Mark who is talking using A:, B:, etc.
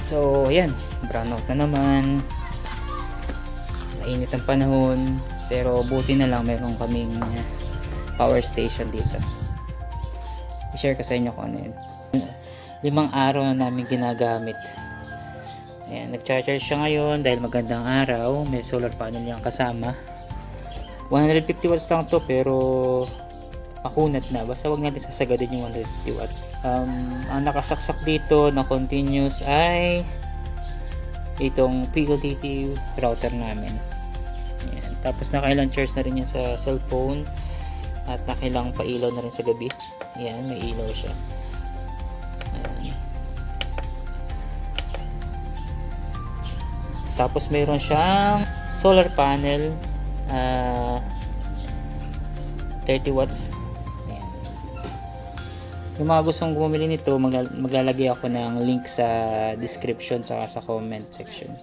A: So ayan, brown out na naman, mainit ang panahon, pero buti na lang meron kaming power station dito. I-share ko sa inyo kung ano yun. 5 araw na namin ginagamit. Ayan, nag-charge siya ngayon dahil magandang araw, may solar panel yung kasama. 150 watts lang to, pero makunat na, basta wag natin sasagadin yung 150 watts. Ang nakasaksak dito na continuous ay itong PLDT router namin. Ayan. Tapos nakailang charge na rin yan sa cellphone at nakailang pailaw na rin sa gabi. Ayan, may ilaw siya. Ayan. Tapos mayroon siyang solar panel 30 watts. Ayan. Yung mga gustong bumili nito, maglalagay ako ng link sa description saka sa comment section.